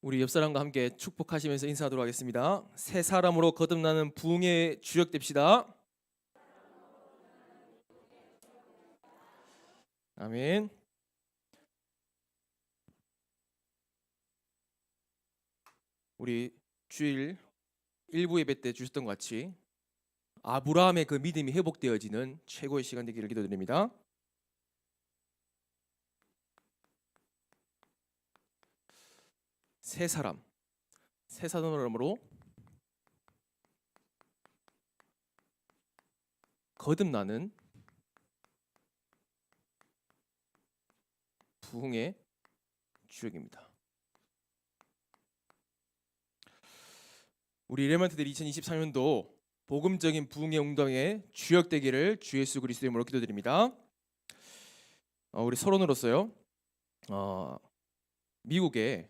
우리 옆 사람과 함께 축복하시면서 인사하도록 하겠습니다. 새 사람으로 거듭나는 부흥의 주역 됩시다. 아멘. 우리 주일 일부 예배 때 주셨던 것 같이 아브라함의 그 믿음이 회복되어지는 최고의 시간 되기를 기도드립니다. 새 사람으로 거듭나는 부흥의 주역입니다. 우리 레몬트들 2023년도 복음적인 부흥의 웅덩이의 주역 되기를 주 예수 그리스도의 이름으로 기도드립니다. 우리 서론으로서요. 미국에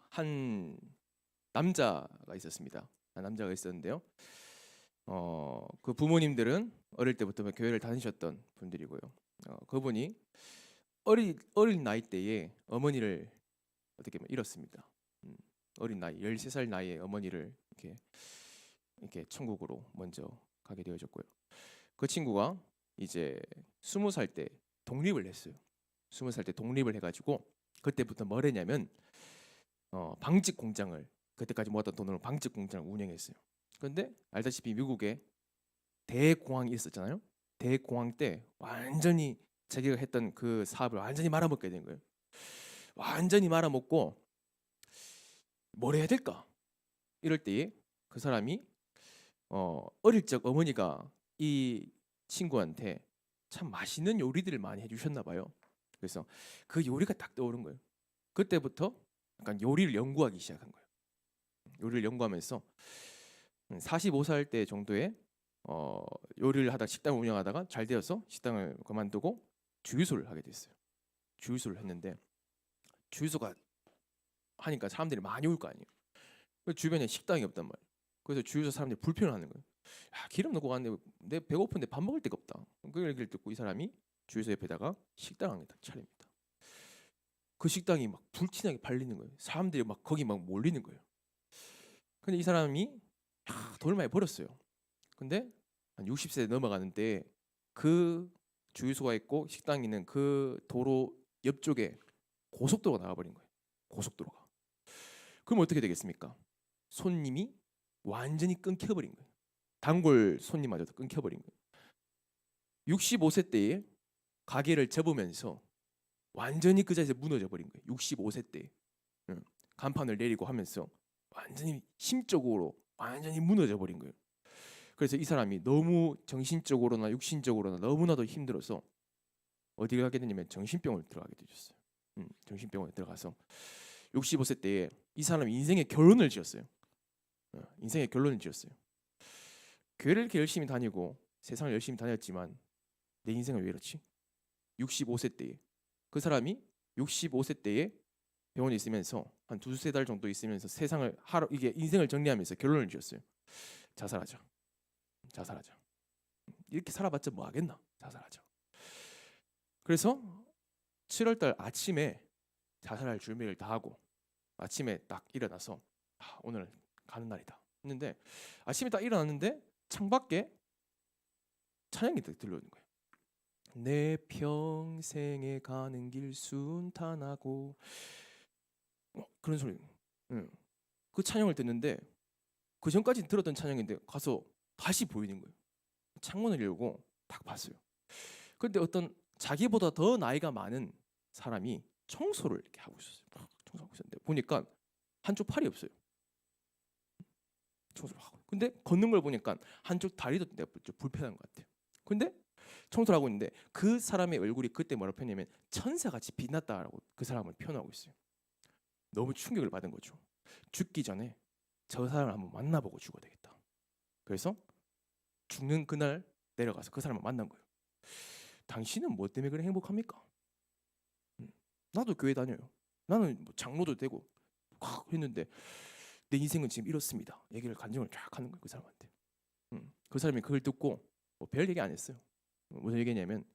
한 남자가 있었습니다. 남자가 있었는데요. 그 부모님들은 어릴 때부터 교회를 다니셨던 분들이고요. 그분이 어린 나이 때에 어머니를 어떻게 보면 잃었습니다. 어린 나이 13살 나이에 어머니를 이렇게 천국으로 먼저 가게 되어졌고요. 그 친구가 이제 20살 때 독립을 했어요. 20살 때 독립을 해가지고 그때부터 뭘 했냐면 방직 공장을 그때까지 모았던 돈으로 방직 공장을 운영했어요. 그런데 알다시피 미국에 대공황이 있었잖아요. 대공황 때 완전히 자기가 했던 그 사업을 완전히 말아먹게 된 거예요. 완전히 말아먹고 뭘 해야 될까? 이럴 때에 그 사람이 어릴 적 어머니가 이 친구한테 참 맛있는 요리들을 많이 해주셨나 봐요. 그래서 그 요리가 딱 떠오른 거예요. 그때부터 약간 요리를 연구하기 시작한 거예요. 요리를 연구하면서 45살 때 정도에 요리를 하다 식당을 운영하다가 잘 되어서 식당을 그만두고 주유소를 하게 됐어요. 주유소를 했는데 주유소가 하니까 사람들이 많이 올 거 아니에요. 주변에 식당이 없단 말이에요. 그래서 주유소 사람들이 불편해하는 거예요. 야, 기름 넣고 갔는데 내 배고픈데 밥 먹을 데가 없다. 그 얘기를 듣고 이 사람이 주유소 옆에다가 식당을 차립니다. 그 식당이 막 불티나게 팔리는 거예요. 사람들이 막 거기 막 몰리는 거예요. 근데 이 사람이 돈을 많이 벌었어요. 근데 한 60세 넘어가는데 그 주유소가 있고 식당이 있는 그 도로 옆쪽에 고속도로가 나와버린 거예요. 고속도로가. 그럼 어떻게 되겠습니까? 손님이 완전히 끊겨버린 거예요. 단골 손님마저도 끊겨버린 거예요. 65세 때에 가게를 접으면서 완전히 그 자리에서 무너져 버린 거예요. 65세 때에 간판을 내리고 하면서 완전히 심적으로 완전히 무너져 버린 거예요. 그래서 이 사람이 너무 정신적으로나 육신적으로나 너무나도 힘들어서 어디 가게 되냐면 정신병을 들어가게 되셨어요. 정신병원에 들어가서 65세 때에 이 사람이 인생의 결론을 지었어요. 인생의 결론을 지었어요. 교회를 이렇게 열심히 다니고 세상을 열심히 다녔지만 내 인생은 왜 이렇지? 65세 때에 그 사람이 65세 때에 병원에 있으면서 한 두세 달 정도 있으면서 세상을 하루 이게 인생을 정리하면서 결론을 지었어요. 자살하자. 자살하자. 이렇게 살아봤자 뭐 하겠나? 자살하자. 그래서 7월달 아침에 자살할 준비를 다 하고 아침에 딱 일어나서 오늘 가는 날이다 했는데 아침에 딱 일어났는데 창밖에 찬양이 들려오는 거예요. 내 평생에 가는 길 순탄하고 그런 소리. 그 찬양을 듣는데 그 전까지 들었던 찬양인데 가서 다시 보이는 거예요. 창문을 열고 딱 봤어요. 그런데 어떤 자기보다 더 나이가 많은 사람이 청소를 이렇게 하고 있었어요. 청소하고 있었는데 보니까 한쪽 팔이 없어요. 청소를 하고. 근데 걷는 걸 보니까 한쪽 다리도 내가 좀 불편한 것 같아요. 근데 청소를 하고 있는데 그 사람의 얼굴이 그때 뭐라고 표현하면 천사같이 빛났다라고 그 사람을 표현하고 있어요. 너무 충격을 받은 거죠. 죽기 전에 저 사람을 한번 만나보고 죽어야 되겠다. 그래서 죽는 그날 내려가서 그 사람을 만난 거예요. 당신은 뭐 때문에 그래 행복합니까? 나도 교회 다녀요. 나는 뭐 장로도 되고 했는데 내 인생은 지금 이렇습니다. 얘기를 간증을 쫙 하는 거예요. 그 사람한테. 그 사람이 그걸 듣고 뭐 별 얘기 안 했어요. 무슨 얘기냐면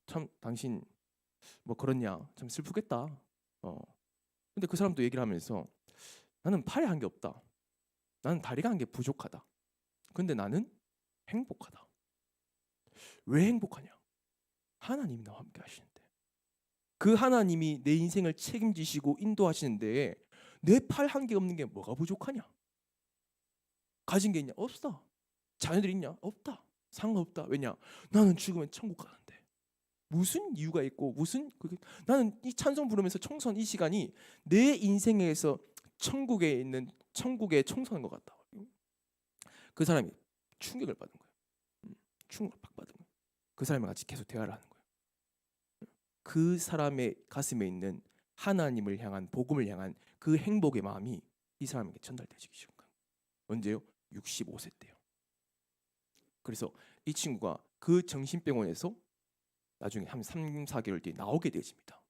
참 당신 뭐 그렇냐 참 슬프겠다. 근데 그 사람도 얘기를 하면서 나는 팔에 한 게 없다. 나는 다리가 한 게 부족하다. 근데 나는 행복하다. 왜 행복하냐? 하나님이 나와 함께 하시는데. 그 하나님이 내 인생을 책임지시고 인도하시는데 내 팔 한 개 없는 게 뭐가 부족하냐? 가진 게 있냐? 없다. 자녀들 있냐? 없다. 상관없다. 왜냐? 나는 죽으면 천국 가는데. 무슨 이유가 있고 나는 이 찬송 부르면서 청소한 이 시간이 내 인생에서 천국에 있는 천국에 청소한 것 같다. 그 사람이 충격을 받은 거예요. 충격을 팍 받은 거예요. 그 사람과 같이 계속 대화를 하는 거예요. 그 사람의 가슴에 있는 하나님을 향한 복음을 향한 그 행복의 마음이 이 사람에게 전달되기 시작한 거예요. 언제요? 65세 때요. 그래서 이 친구가 그 정신병원에서 나중에 한 3, 4개월 뒤에 나오게 되어집니다.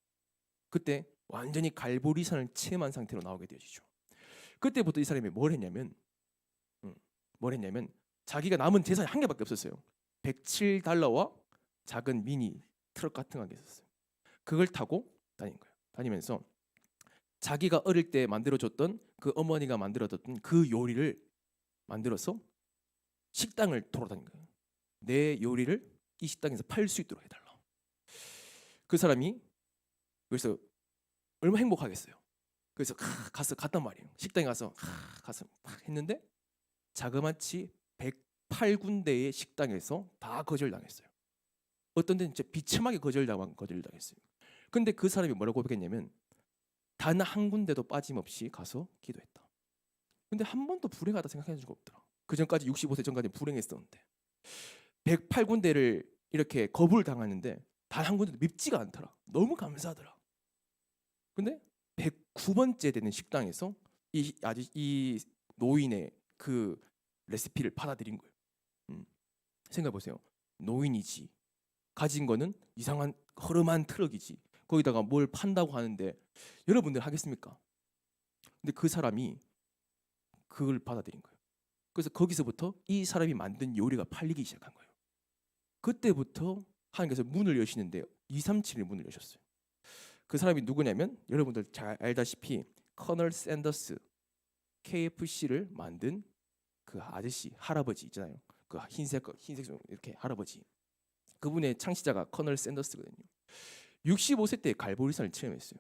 그때 완전히 갈보리산을 체험한 상태로 나오게 되어지죠. 그때부터 이 사람이 뭘 했냐면 자기가 남은 재산이 한 개밖에 없었어요. $107와 작은 미니 트럭 같은 게 있었어요. 그걸 타고 다닌 거예요. 다니면서 자기가 어릴 때 만들어줬던 그 어머니가 만들어줬던 그 요리를 만들어서 식당을 돌아다닌 거예요. 내 요리를 이 식당에서 팔 수 있도록 해달라. 그 사람이 그래서 얼마나 행복하겠어요. 그래서 갔단 말이에요. 식당에 가서 했는데 자그마치 108군데의 식당에서 다 거절당했어요. 어떤 데는 진짜 비참하게 거절당했어요. 근데 그 사람이 뭐라고 고백했냐면 단 한 군데도 빠짐없이 가서 기도했다. 근데 한 번도 불행하다 생각해 준 적 없더라. 그 전까지 65세 전까지 불행했었는데 108군데를 이렇게 거부를 당하는데 단 한 군데도 밉지가 않더라. 너무 감사하더라. 근데 109번째 되는 식당에서 이 노인의 그 레시피를 받아들인 거예요. 생각해 보세요. 노인이지. 가진 거는 이상한 허름한 트럭이지. 거기다가 뭘 판다고 하는데 여러분들 하겠습니까? 근데 그 사람이 그걸 받아들인 거예요. 그래서 거기서부터 이 사람이 만든 요리가 팔리기 시작한 거예요. 그때부터 하나님께서 문을 여시는데 237일 문을 여셨어요. 그 사람이 누구냐면 여러분들 잘 알다시피 커널 샌더스 KFC를 만든 그 아저씨 할아버지 있잖아요. 그 흰색 이렇게 할아버지. 그분의 창시자가 커널 샌더스거든요. 65세 때 갈보리산을 체험했어요.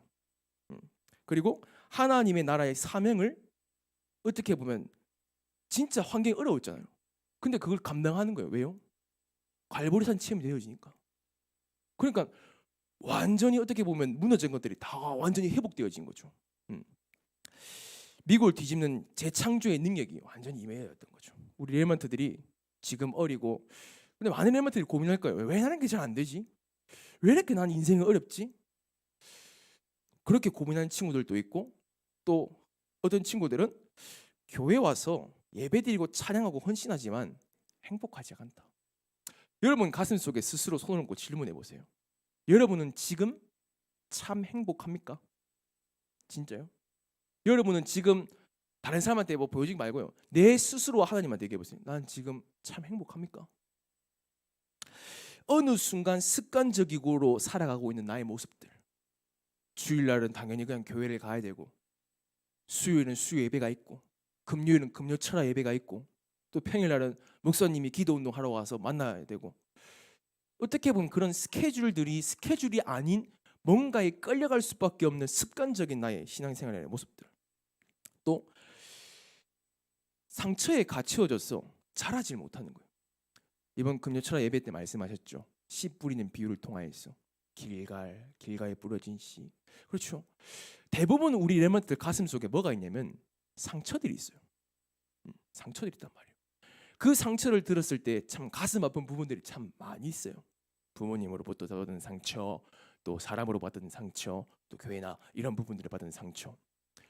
그리고 하나님의 나라의 사명을 어떻게 보면 진짜 환경이 어려웠잖아요. 근데 그걸 감당하는 거예요. 왜요? 갈보리산 체험이 되어지니까. 그러니까 완전히 어떻게 보면 무너진 것들이 다 완전히 회복되어진 거죠. 미국을 뒤집는 재창조의 능력이 완전히 임해였던 거죠. 우리 랩런트들이 지금 어리고 근데 많은 랩런트들이 고민할 거예요. 왜 나는 게 잘 안 되지? 왜 이렇게 난 인생이 어렵지? 그렇게 고민하는 친구들도 있고 또 어떤 친구들은 교회 와서 예배드리고 찬양하고 헌신하지만 행복하지 않다. 여러분 가슴 속에 스스로 손을 얹고 질문해 보세요. 여러분은 지금 참 행복합니까? 진짜요? 여러분은 지금 다른 사람한테 뭐 보여주기 말고요. 내 스스로 하나님한테 얘기해 보세요. 난 지금 참 행복합니까? 어느 순간 습관적으로 살아가고 있는 나의 모습들. 주일날은 당연히 그냥 교회를 가야 되고 수요일은 수요 예배가 있고 금요일은 금요 철야 예배가 있고 또 평일날은 목사님이 기도 운동하러 와서 만나야 되고 어떻게 보면 그런 스케줄이 아닌 뭔가에 끌려갈 수밖에 없는 습관적인 나의 신앙생활의 모습들. 또 상처에 갇혀져서 자라질 못하는 거예요. 이번 금요철야 예배 때 말씀하셨죠. 씨 뿌리는 비유를 통하여서 길가에 부러진 씨. 그렇죠. 대부분 우리 랩런트들 가슴 속에 뭐가 있냐면 상처들이 있어요. 상처들이 있단 말이에요. 그 상처를 들었을 때 참 가슴 아픈 부분들이 참 많이 있어요. 부모님으로부터 받은 상처, 또 사람으로 받은 상처, 또 교회나 이런 부분들을 받은 상처.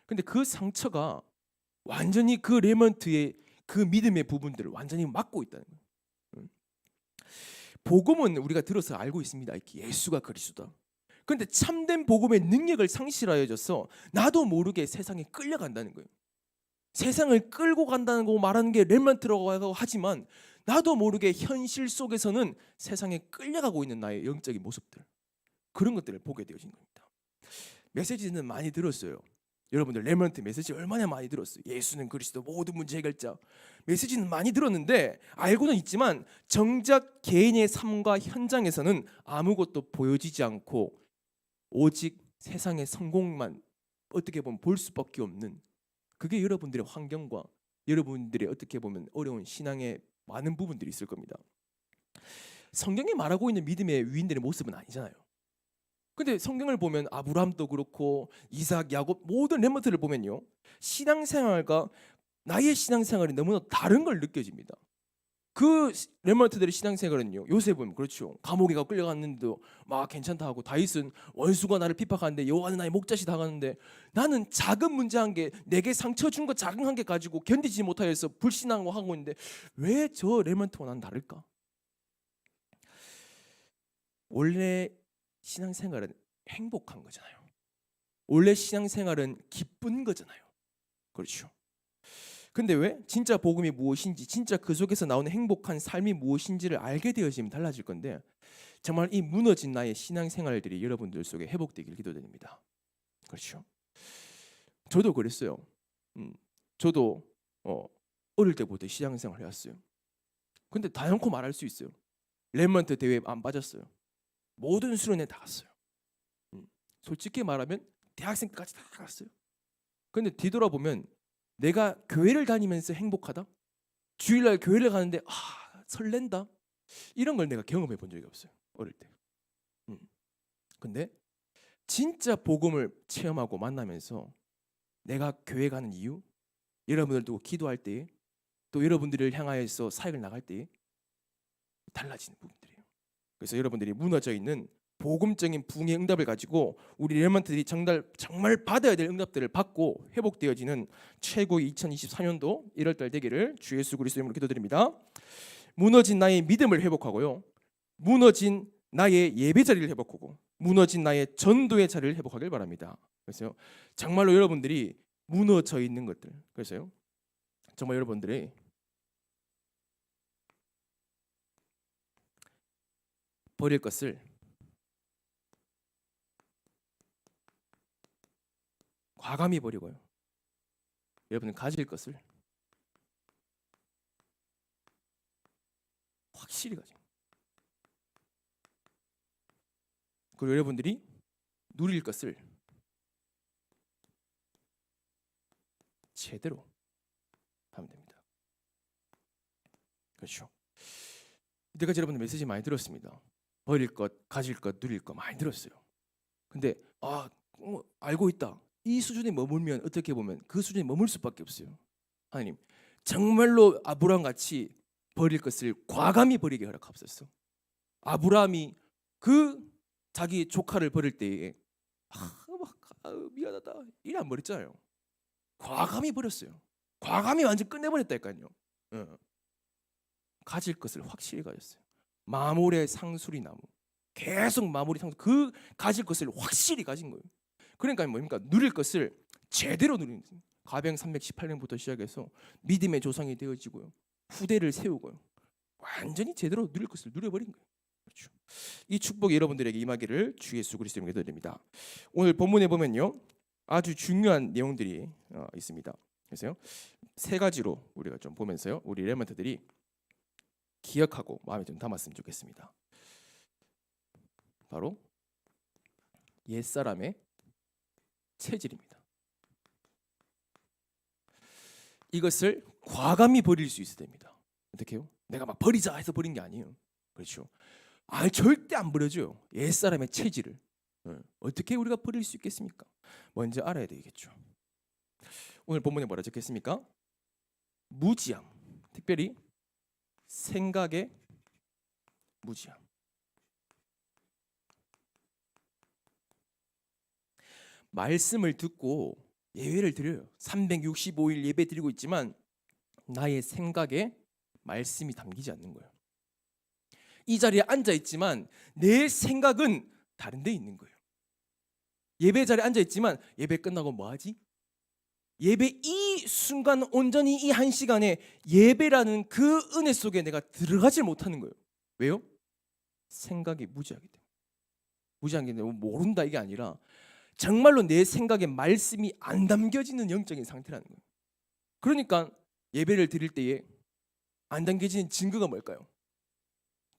근데 그 상처가 완전히 그 랩런트의 그 믿음의 부분들을 완전히 막고 있다는 거예요. 복음은 우리가 들어서 알고 있습니다. 예수가 그리스도다. 그런데 참된 복음의 능력을 상실하여져서 나도 모르게 세상에 끌려간다는 거예요. 세상을 끌고 간다는 거 말하는 게 렘넌트라고 하지만 나도 모르게 현실 속에서는 세상에 끌려가고 있는 나의 영적인 모습들, 그런 것들을 보게 되어진 겁니다. 메시지는 많이 들었어요. 여러분들 레몬트 메시지 얼마나 많이 들었어요. 예수는 그리스도 모든 문제 해결자. 메시지는 많이 들었는데 알고는 있지만 정작 개인의 삶과 현장에서는 아무것도 보여지지 않고 오직 세상의 성공만 어떻게 보면 볼 수밖에 없는, 그게 여러분들의 환경과 여러분들의 어떻게 보면 어려운 신앙의 많은 부분들이 있을 겁니다. 성경이 말하고 있는 믿음의 위인들의 모습은 아니잖아요. 근데 성경을 보면 아브라함도 그렇고 이삭, 야곱 모든 렘넌트를 보면요, 신앙생활과 나의 신앙생활이 너무나 다른 걸 느껴집니다. 그 렘넌트들의 신앙생활은요, 요셉은 그렇죠, 감옥에 가 끌려갔는데도 막 괜찮다 하고, 다윗은 원수가 나를 핍박하는데 여호와는 나의 목자시 당하는데, 나는 작은 문제 한 개, 내게 상처 준 거 작은 한 개 가지고 견디지 못하여서 불신앙을 하고 있는데 왜 저 렘넌트와 난 다를까? 원래 신앙생활은 행복한 거잖아요. 원래 신앙생활은 기쁜 거잖아요. 그렇죠. 근데 왜? 진짜 복음이 무엇인지, 진짜 그 속에서 나오는 행복한 삶이 무엇인지를 알게 되어지면 달라질 건데, 정말 이 무너진 나의 신앙생활들이 여러분들 속에 회복되길 기도드립니다. 그렇죠. 저도 그랬어요. 저도 어릴 때부터 신앙생활 해왔어요. 근데 다연코 말할 수 있어요. 렘넌트 대회에 안 빠졌어요. 모든 수련회 다 갔어요. 솔직히 말하면 대학생 때까지 다 갔어요. 근데 뒤돌아보면 내가 교회를 다니면서 행복하다, 주일날 교회를 가는데 설렌다, 이런 걸 내가 경험해 본 적이 없어요, 어릴 때. 근데 진짜 복음을 체험하고 만나면서 내가 교회 가는 이유, 여러분들 두고 기도할 때, 또 여러분들을 향하여서 사역을 나갈 때 달라지는 부분들이에요. 그래서 여러분들이 무너져 있는 복음적인 부흥의 응답을 가지고 우리 렘넌트들이 정말 받아야 될 응답들을 받고 회복되어지는 최고의 2024년도 1월달 되기를 주 예수 그리스도 이름으로 기도드립니다. 무너진 나의 믿음을 회복하고요, 무너진 나의 예배 자리를 회복하고, 무너진 나의 전도의 자리를 회복하길 바랍니다. 그래서 정말로 여러분들이 무너져 있는 것들, 그래서요 정말 여러분들이 버릴 것을 과감히 버리고요, 여러분은 가질 것을 확실히 가지고, 그리고 여러분들이 누릴 것을 제대로 하면 됩니다. 그렇죠. 이때까지 여러분들 메시지 많이 들었습니다. 버릴 것, 가질 것, 누릴 것 많이 들었어요. 근데 알고 있다, 이 수준에 머물면 어떻게 보면 그 수준에 머물 수밖에 없어요. 하나님, 정말로 아브라함 같이 버릴 것을 과감히 버리게 허락하옵소서. 아브라함이 그 자기 조카를 버릴 때에 미안하다 이래 안 버렸잖아요. 과감히 버렸어요. 과감히 완전 끝내버렸다니까요. 가질 것을 확실히 가졌어요. 마몰의 상수리 나무, 계속 마몰이 상수, 그 가질 것을 확실히 가진 거예요. 그러니까 뭡니까? 누릴 것을 제대로 누리는 거예요. 가병 318년부터 시작해서 믿음의 조상이 되어지고요, 후대를 세우고요, 완전히 제대로 누릴 것을 누려버린 거예요. 그렇죠. 이 축복이 여러분들에게 임하기를 주 예수 그리스도로 기도드립니다. 오늘 본문에 보면요, 아주 중요한 내용들이 있습니다. 그래서요, 세 가지로 우리가 좀 보면서요, 우리 렘넌트들이 기억하고 마음에 좀 담았으면 좋겠습니다. 바로 옛사람의 체질입니다. 이것을 과감히 버릴 수 있어야 됩니다. 어떻게요? 내가 막 버리자 해서 버린 게 아니에요. 그렇죠. 절대 안 버려져요. 옛사람의 체질을. 어떻게 우리가 버릴 수 있겠습니까? 먼저 알아야 되겠죠. 오늘 본문에 뭐라 적혔습니까? 무지함, 특별히 생각의 무지함. 말씀을 듣고 예배를 드려요. 365일 예배 드리고 있지만 나의 생각에 말씀이 담기지 않는 거예요. 이 자리에 앉아 있지만 내 생각은 다른 데 있는 거예요. 예배 자리에 앉아 있지만 예배 끝나고 뭐 하지? 예배 이 순간 온전히 이 한 시간에 예배라는 그 은혜 속에 내가 들어가질 못하는 거예요. 왜요? 생각이 무지하기 때문에. 무지한 게 모른다 이게 아니라 정말로 내 생각에 말씀이 안 담겨지는 영적인 상태라는 거예요. 그러니까 예배를 드릴 때에 안 담겨지는 증거가 뭘까요?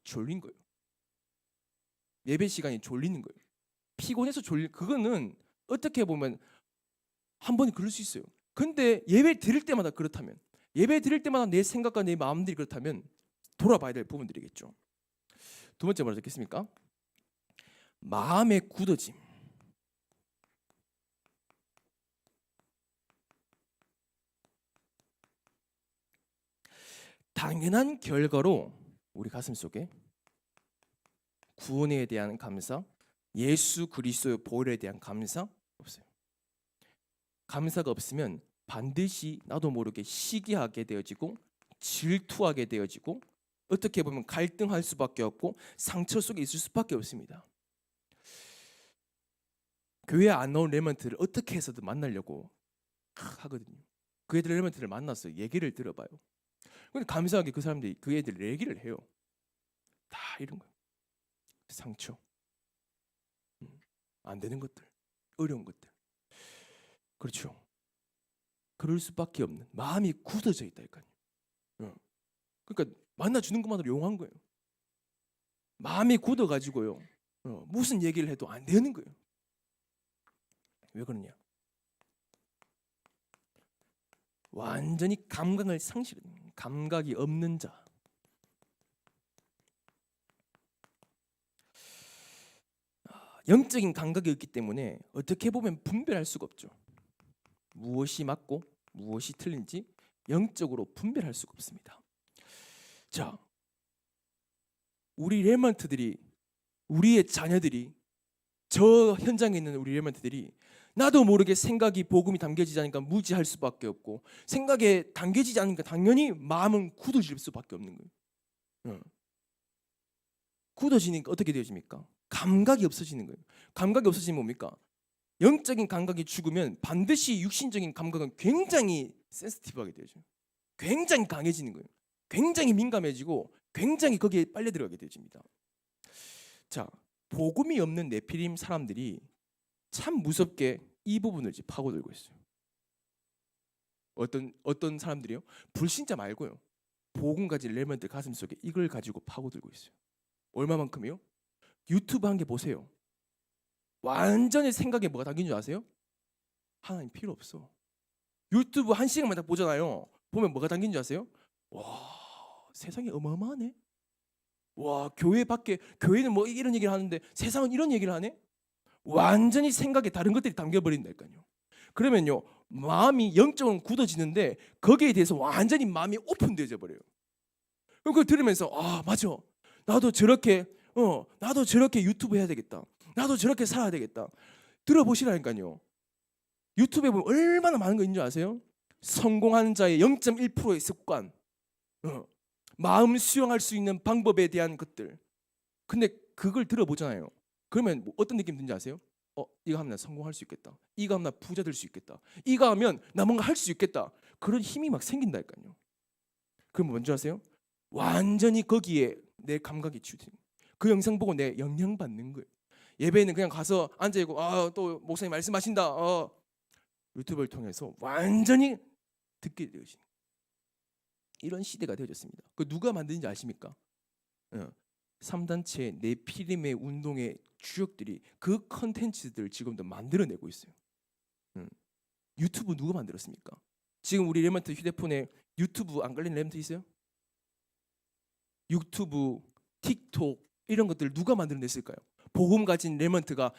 졸린 거예요. 예배 시간이 졸리는 거예요. 피곤해서 그거는 어떻게 보면 한 번에 그럴 수 있어요. 근데 예배 드릴 때마다 그렇다면, 예배 드릴 때마다 내 생각과 내 마음들이 그렇다면 돌아봐야 될 부분들이겠죠. 두 번째 뭐라 적겠습니까? 마음의 굳어짐. 당연한 결과로 우리 가슴 속에 구원에 대한 감사, 예수 그리스도의 보혈에 대한 감사 없어요. 감사가 없으면 반드시 나도 모르게 시기하게 되어지고 질투하게 되어지고 어떻게 보면 갈등할 수밖에 없고 상처 속에 있을 수밖에 없습니다. 교회 안 나온 레먼트를 어떻게 해서든 만나려고 하거든요. 그 애들 레먼트를 만나서 얘기를 들어봐요. 근데 감사하게 그 사람들이 그 애들 얘기를 해요. 다 이런 거예요. 상처, 안 되는 것들, 어려운 것들. 그렇죠. 그럴 수밖에 없는 마음이 굳어져 있다니까요. 그러니까 만나주는 것만으로 용한 거예요. 마음이 굳어가지고요. 무슨 얘기를 해도 안 되는 거예요. 왜 그러냐? 완전히 감각을 상실한, 감각이 없는 자. 영적인 감각이 없기 때문에 어떻게 보면 분별할 수가 없죠. 무엇이 맞고 무엇이 틀린지 영적으로 분별할 수가 없습니다. 자, 우리 레먼트들이, 우리의 자녀들이, 저 현장에 있는 우리 레먼트들이 나도 모르게 생각이 복음이 담겨지지 않으니까 무지할 수밖에 없고, 생각에 담겨지지 않으니까 당연히 마음은 굳어질 수밖에 없는 거예요. 굳어지니까 어떻게 되어집니까? 감각이 없어지는 거예요. 감각이 없어지면 뭡니까? 영적인 감각이 죽으면 반드시 육신적인 감각은 굉장히 센시티브하게 되죠. 굉장히 강해지는 거예요. 굉장히 민감해지고 굉장히 거기에 빨려 들어가게 되어집니다. 자, 복음이 없는 네피림 사람들이 참 무섭게 이 부분을 파고들고 있어요. 어떤 사람들이요? 불신자 말고요. 복음 가진 레몬들 가슴 속에 이걸 가지고 파고들고 있어요. 얼마만큼이요? 유튜브 한 개 보세요. 완전히 생각에 뭐가 담긴 줄 아세요? 하나님 필요 없어. 유튜브 1시간만 딱 보잖아요. 보면 뭐가 담긴 줄 아세요? 와, 세상이 어마어마하네. 와, 교회 밖에, 교회는 뭐 이런 얘기를 하는데 세상은 이런 얘기를 하네. 완전히 생각에 다른 것들이 담겨버린다니까요. 그러면요, 마음이 영적으로 굳어지는데 거기에 대해서 완전히 마음이 오픈되어져 버려요. 그걸 들으면서 맞아, 나도 저렇게 유튜브 해야 되겠다. 나도 저렇게 살아야 되겠다. 들어보시라니까요. 유튜브에 보면 얼마나 많은 거 있는 줄 아세요? 성공하는 자의 0.1%의 습관, 마음 수용할 수 있는 방법에 대한 것들. 근데 그걸 들어보잖아요. 그러면 어떤 느낌 드는지 아세요? 이거 하면 나 성공할 수 있겠다. 이거 하면 나 부자 될 수 있겠다. 이거 하면 나 뭔가 할 수 있겠다. 그런 힘이 막 생긴다니까요. 그럼 뭔지 아세요? 완전히 거기에 내 감각이 주든. 그 영상 보고 내 영향 받는 거예요. 예배는 그냥 가서 앉아 있고 또 목사님 말씀하신다. 유튜브를 통해서 완전히 듣게 되어진 이런 시대가 되어졌습니다. 그 누가 만드는지 아십니까? 3단체 네피림의 운동의 주역들이 그 컨텐츠들을 지금도 만들어내고 있어요. 유튜브 누가 만들었습니까? 지금 우리 레몬트 휴대폰에 유튜브 안 걸린 레몬트 있어요? 유튜브, 틱톡 이런 것들 누가 만들어냈을까요? 복음 가진 레몬트가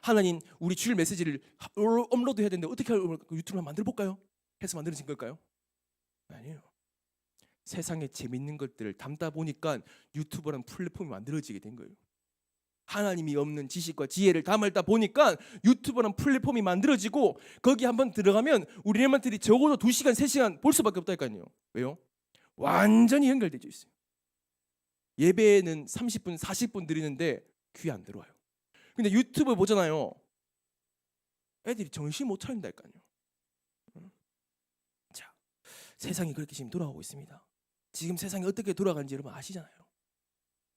하나님 우리 주일 메시지를 업로드 해야 되는데 어떻게 유튜브를 만들어 볼까요? 해서 만들어진 걸까요? 아니에요. 세상에 재밌는 것들을 담다 보니까 유튜브라는 플랫폼이 만들어지게 된 거예요. 하나님이 없는 지식과 지혜를 담을다 보니까 유튜브라는 플랫폼이 만들어지고 거기 한번 들어가면 우리 레몬트들이 적어도 2시간, 3시간 볼 수밖에 없다니까요. 왜요? 완전히 연결되어 있어요. 예배는 30분, 40분 드리는데 귀 안 들어와요. 근데 유튜브 보잖아요. 애들이 정신 못 차린다니까요. 자, 세상이 그렇게 지금 돌아가고 있습니다. 지금 세상이 어떻게 돌아가는지 여러분 아시잖아요.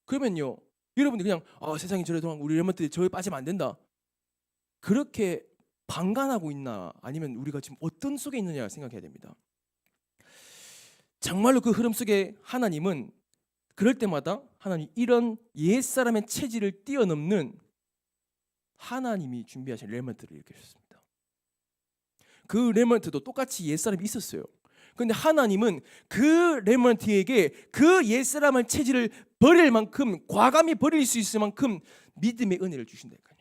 그러면요, 여러분들 그냥 세상이 저래 돌아가고 우리 레몬트들이 저에 빠지면 안 된다. 그렇게 방관하고 있나, 아니면 우리가 지금 어떤 속에 있느냐 생각해야 됩니다. 정말로 그 흐름 속에 하나님은 그럴 때마다 하나님 이런 옛사람의 체질을 뛰어넘는 하나님이 준비하신 레먼트를 일으키셨습니다. 그 레먼트도 똑같이 옛사람이 있었어요. 그런데 하나님은 그 레먼트에게 그 옛사람의 체질을 버릴 만큼, 과감히 버릴 수 있을 만큼 믿음의 은혜를 주신다니까요.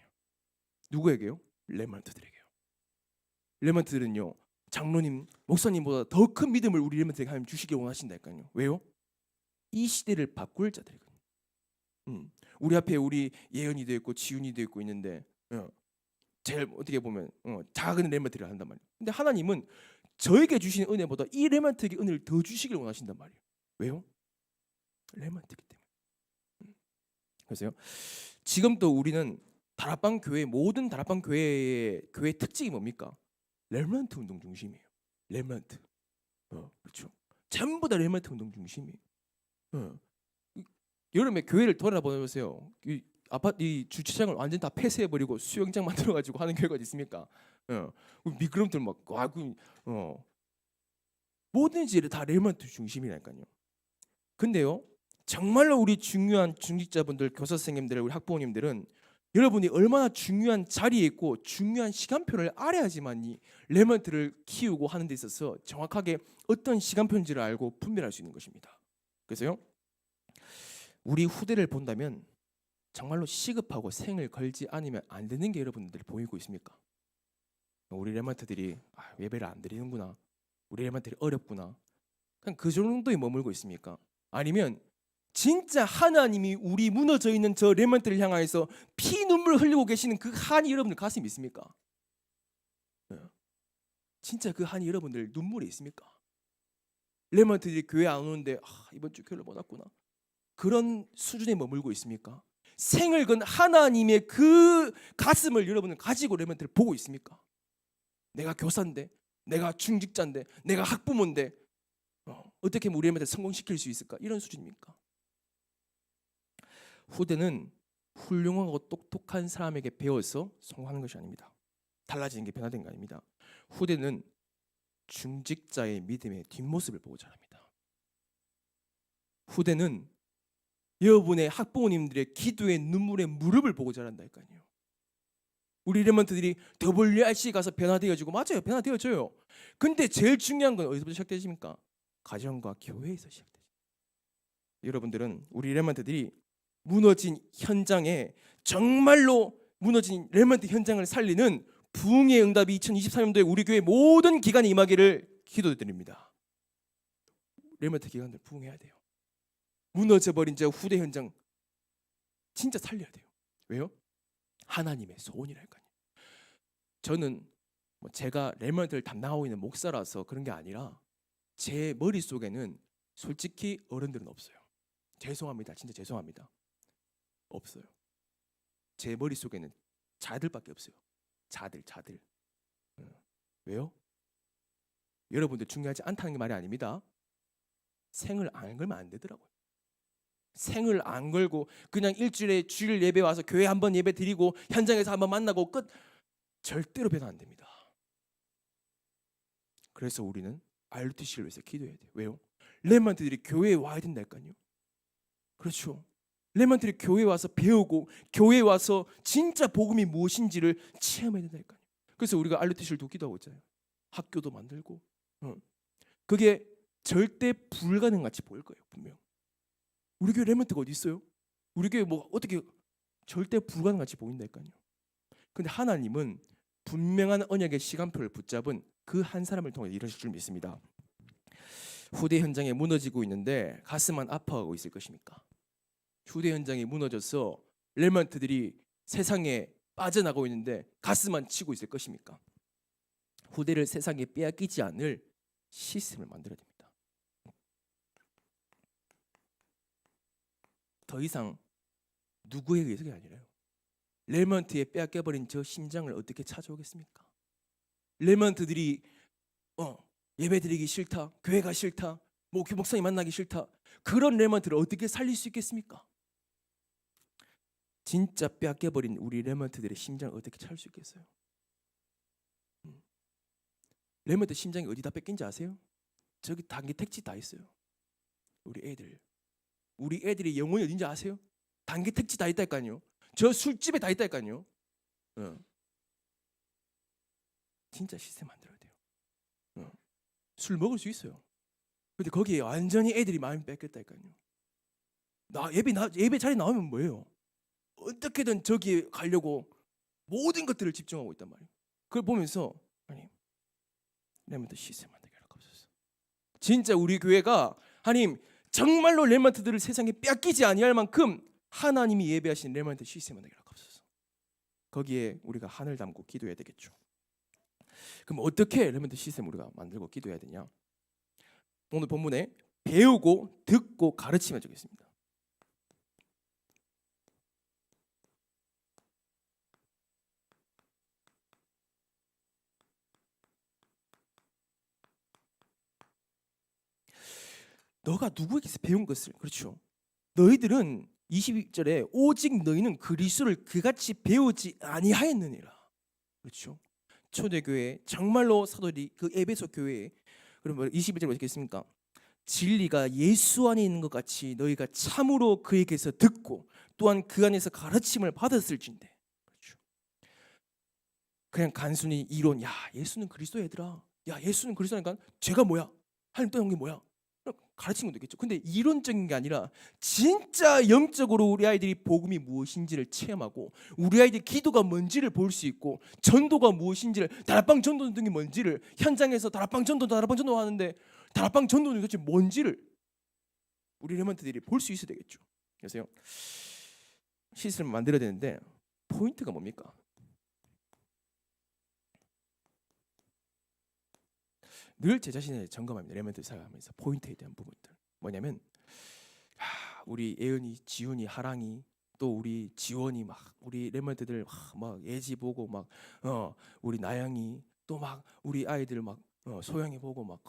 누구에게요? 레먼트들에게요. 레먼트들은요, 장로님, 목사님보다 더 큰 믿음을 우리 레먼트에게 하나님 주시길 원하신다니까요. 왜요? 이 시대를 바꿀 자들이거든요. 우리 앞에 우리 예언이도 있고 지훈이도 있고 있는데 제일 어떻게 보면 작은 레먼트를 한단 말이에요. 근데 하나님은 저에게 주시는 은혜보다 이 레먼트에게 은혜를 더 주시길 원하신단 말이에요. 왜요? 레먼트이기 때문에. 그래서요, 지금도 우리는 다락방 교회, 모든 다락방 교회의 교회 특징이 뭡니까? 레먼트 운동 중심이에요. 레먼트. 그렇죠. 전부 다 레먼트 운동 중심이에요. 여름에 교회를 돌아보세요. 이 아파트 이 주차장을 완전 다 폐쇄해버리고 수영장 만들어가지고 하는 교회가 어디 있습니까? 미끄럼틀 막 뭐든지 다 레먼트 중심이라니까요. 근데요, 정말로 우리 중요한 중직자분들, 교사 선생님들, 우리 학부모님들은 여러분이 얼마나 중요한 자리에 있고 중요한 시간표를 알아야지만 이 레먼트를 키우고 하는 데 있어서 정확하게 어떤 시간표인지를 알고 분별할 수 있는 것입니다. 그래서요, 우리 후대를 본다면 정말로 시급하고 생을 걸지 않으면 안 되는 게 여러분들 보이고 있습니까? 우리 레먼트들이 예배를 안 드리는구나, 우리 레먼트들이 어렵구나, 그냥 그 정도에 머물고 있습니까? 아니면 진짜 하나님이 우리 무너져 있는 저 레먼트를 향하여서 피 눈물 흘리고 계시는 그 한이 여러분들 가슴에 있습니까? 진짜 그 한이 여러분들 눈물에 있습니까? 레먼트들이 교회 안 오는데 이번 주 교회를 못 왔구나, 그런 수준에 머물고 있습니까? 생을 건 하나님의 그 가슴을 여러분은 가지고 레먼트를 보고 있습니까? 내가 교사인데, 내가 중직자인데, 내가 학부모인데 어떻게 우리 레먼트를 성공시킬 수 있을까? 이런 수준입니까? 후대는 훌륭하고 똑똑한 사람에게 배워서 성공하는 것이 아닙니다. 달라지는 게 변화된 게 아닙니다. 후대는 중직자의 믿음의 뒷모습을 보고 자랍니다. 후대는 여러분의 학부모님들의 기도의 눈물의 무릎을 보고 자란다니까요. 우리 레먼트들이 WRC 가서 변화되어지고, 맞아요, 변화되어져요. 근데 제일 중요한 건 어디서부터 시작되십니까? 가정과 교회에서 시작되죠. 여러분들은 우리 레먼트들이 무너진 현장에, 정말로 무너진 레먼트 현장을 살리는 부흥의 응답이 2024년도에 우리 교회 모든 기관에 임하기를 기도드립니다. 레먼트 기관들 부흥해야 돼요. 무너져버린 저 후대 현장 진짜 살려야 돼요. 왜요? 하나님의 소원이랄까요. 저는 제가 레먼트를 담당하고 있는 목사라서 그런 게 아니라 제 머릿속에는 솔직히 어른들은 없어요. 죄송합니다. 진짜 죄송합니다. 없어요. 제 머릿속에는 자들밖에 없어요. 자들. 왜요? 여러분들 중요하지 않다는 게 말이 아닙니다. 생을 안 걸면 안 되더라고요. 생을 안 걸고 그냥 일주일에 주일 예배 와서 교회 한번 예배 드리고 현장에서 한번 만나고 끝, 절대로 변화 안 됩니다. 그래서 우리는 RUTC를 위해서 기도해야 돼요. 왜요? 레먼트들이 교회에 와야 된다니까요. 그렇죠. 레먼트들이 교회에 와서 배우고 교회에 와서 진짜 복음이 무엇인지를 체험해야 된다니까요. 그래서 우리가 RUTC를 또 기도하고 있잖아요. 학교도 만들고. 그게 절대 불가능같이 보일 거예요. 분명. 우리 교회 레먼트가 어디 있어요? 우리 교회 뭐 어떻게 절대 불가능같이 보인다니까요. 근데 하나님은 분명한 언약의 시간표를 붙잡은 그 한 사람을 통해 이루실 줄 믿습니다. 후대 현장에 무너지고 있는데 가슴만 아파하고 있을 것입니까? 후대 현장이 무너져서 레먼트들이 세상에 빠져나가고 있는데 가슴만 치고 있을 것입니까? 후대를 세상에 빼앗기지 않을 시스템을 만들어야 됩니다. 더 이상 누구에 의해서가 아니라요. 레먼트에 빼앗겨버린 저 심장을 어떻게 찾아오겠습니까? 레먼트들이 예배드리기 싫다, 교회가 싫다, 목사님 만나기 싫다, 그런 레먼트를 어떻게 살릴 수 있겠습니까? 진짜 뺏겨버린 우리 레몬트들의 심장을 어떻게 찾을 수 있겠어요? 레몬트 심장이 어디다 뺏긴지 아세요? 저기 단기 택지 다 있어요. 우리 애들이 영혼이 어딘지 아세요? 단기 택지 다 있다니까요. 저 술집에 다 있다니까요. 진짜 시스템 만들어야 돼요. 술 먹을 수 있어요. 근데 거기에 완전히 애들이 마음이 뺏겼다니까요. 예배 자리 나오면 뭐예요? 어떻게든 저기에 가려고 모든 것들을 집중하고 있단 말이에요. 그걸 보면서 하나님, 레몬트 시스템 만들게 하옵소서. 진짜 우리 교회가 하나님 정말로 레몬트들을 세상에 뺏기지 아니할 만큼 하나님이 예배하신 레몬트 시스템 만들게 하옵소서. 거기에 우리가 한을 담고 기도해야 되겠죠. 그럼 어떻게 레몬트 시스템 우리가 만들고 기도해야 되냐? 오늘 본문에 배우고 듣고 가르치면 적겠습니다. 너가 누구에게서 배운 것을, 그렇죠? 너희들은 22절에 오직 너희는 그리스도를 그같이 배우지 아니하였느니라. 그렇죠? 초대교회 정말로 사도들이 그 에베소 교회에, 그러면 21절 어떻게 했습니까? 진리가 예수 안에 있는 것 같이 너희가 참으로 그에게서 듣고 또한 그 안에서 가르침을 받았을진데. 그렇죠? 그냥 단순히 이론, 야 예수는 그리스도 얘들아, 야 예수는 그리스도니까 죄가 뭐야, 하나님 떠난 게 뭐야, 가르치는 것도 있겠죠. 근데 이론적인 게 아니라 진짜 영적으로 우리 아이들이 복음이 무엇인지를 체험하고 우리 아이들이 기도가 뭔지를 볼 수 있고 전도가 무엇인지를, 다락방 전도 등이 뭔지를, 현장에서 다락방 전도 하는데 다락방 전도는 도대체 뭔지를 우리 레몬트들이 볼 수 있어야 되겠죠. 그래서요, 시스템을 만들어야 되는데 포인트가 뭡니까? 늘 제 자신을 점검합니다. 레몬트 사용하면서 포인트에 대한 부분들 뭐냐면, 우리 예은이, 지훈이, 하랑이, 또 우리 지원이, 막 우리 레몬트들 막 예지 보고 막 우리 나영이, 또 막 우리 아이들 막 소영이 보고 막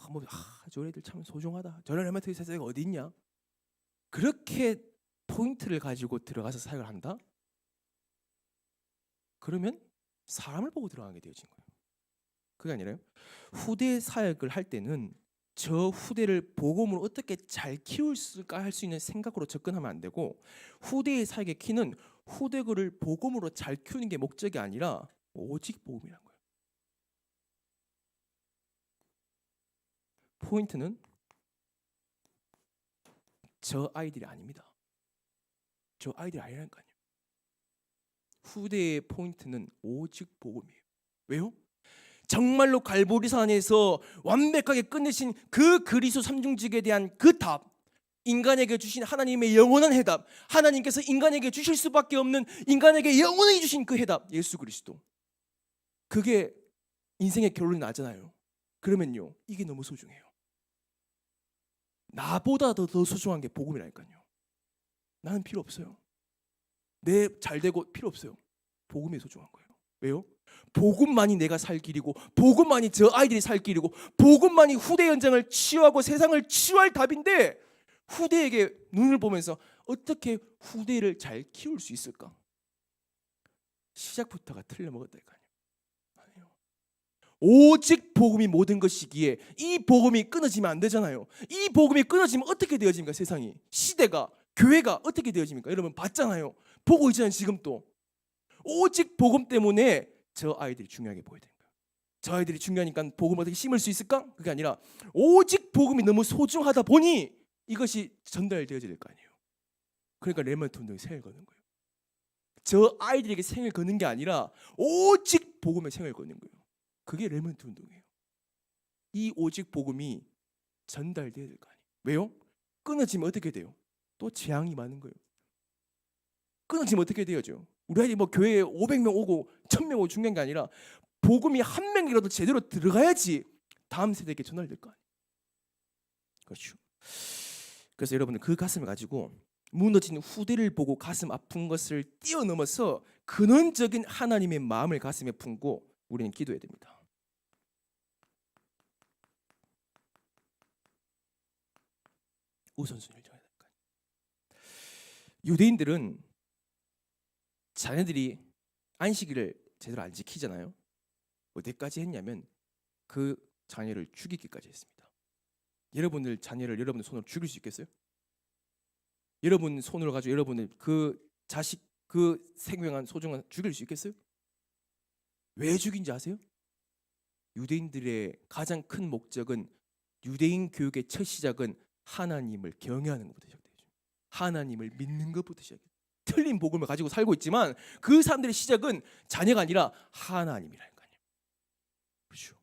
저 애들 참 소중하다, 저런 레몬트 세상에 어디 있냐, 그렇게 포인트를 가지고 들어가서 사역을 한다? 그러면 사람을 보고 들어가게 되어진 거예요. 그게 아니라요, 후대 사역을 할 때는 저 후대를 복음으로 어떻게 잘 키울 수가 할 수 있는 생각으로 접근하면 안 되고, 후대의 사역의 키는 후대를 복음으로 잘 키우는 게 목적이 아니라 오직 복음이라는 거예요. 포인트는 저 아이들이 아닙니다. 저 아이들이 아니라니까요. 후대의 포인트는 오직 복음이에요. 왜요? 정말로 갈보리산에서 완벽하게 끝내신 그 그리스도 삼중직에 대한 그 답, 인간에게 주신 하나님의 영원한 해답, 하나님께서 인간에게 주실 수밖에 없는 인간에게 영원히 주신 그 해답, 예수 그리스도, 그게 인생의 결론이 나잖아요. 그러면요, 이게 너무 소중해요. 나보다 더 소중한 게 복음이라니까요. 나는 필요 없어요. 내 잘되고 필요 없어요. 복음이 소중한 거예요. 왜요? 복음만이 내가 살 길이고, 복음만이 저 아이들이 살 길이고, 복음만이 후대 현장을 치유하고 세상을 치유할 답인데, 후대에게 눈을 보면서 어떻게 후대를 잘 키울 수 있을까? 시작부터가 틀려먹었다니까요. 아니요. 오직 복음이 모든 것이기에 이 복음이 끊어지면 안 되잖아요. 이 복음이 끊어지면 어떻게 되어집니까? 세상이, 시대가, 교회가 어떻게 되어집니까? 여러분 봤잖아요. 보고 있잖아요. 지금 또 오직 복음 때문에 저 아이들이 중요하게 보여야 되는 거예요. 저 아이들이 중요하니까 복음 어떻게 심을 수 있을까? 그게 아니라 오직 복음이 너무 소중하다 보니 이것이 전달되어질 거 아니에요. 그러니까 레몬트 운동이 생을 거는 거예요. 저 아이들에게 생을 거는 게 아니라 오직 복음에 생을 거는 거예요. 그게 레몬트 운동이에요. 이 오직 복음이 전달되어야 될 거 아니에요. 왜요? 끊어지면 어떻게 돼요? 또 재앙이 많은 거예요. 끊어지면 어떻게 되어죠? 우리 아이들이 뭐 교회에 500명 오고 1000명 오고 중요한 게 아니라 복음이 한 명이라도 제대로 들어가야지 다음 세대에게 전달될 거 아니에요. 그렇죠. 그래서 여러분은 그 가슴을 가지고 무너진 후대를 보고 가슴 아픈 것을 뛰어넘어서 근원적인 하나님의 마음을 가슴에 품고 우리는 기도해야 됩니다. 우선순위를 정해야 될까요? 유대인들은 자녀들이 안식일을 제대로 안 지키잖아요. 어디까지 했냐면 그 자녀를 죽이기까지 했습니다. 여러분들 자녀를 여러분들 손으로 죽일 수 있겠어요? 여러분 손으로 가지고 여러분들 그 자식 그 생명한 소중한 죽일 수 있겠어요? 왜 죽인지 아세요? 유대인들의 가장 큰 목적은 유대인 교육의 첫 시작은 하나님을 경외하는 것부터 시작되죠. 하나님을 믿는 것부터 시작해요. 틀린 복음을 가지고 살고 있지만 그 사람들의 시작은 자녀가 아니라 하나님이라니까요. 그렇죠.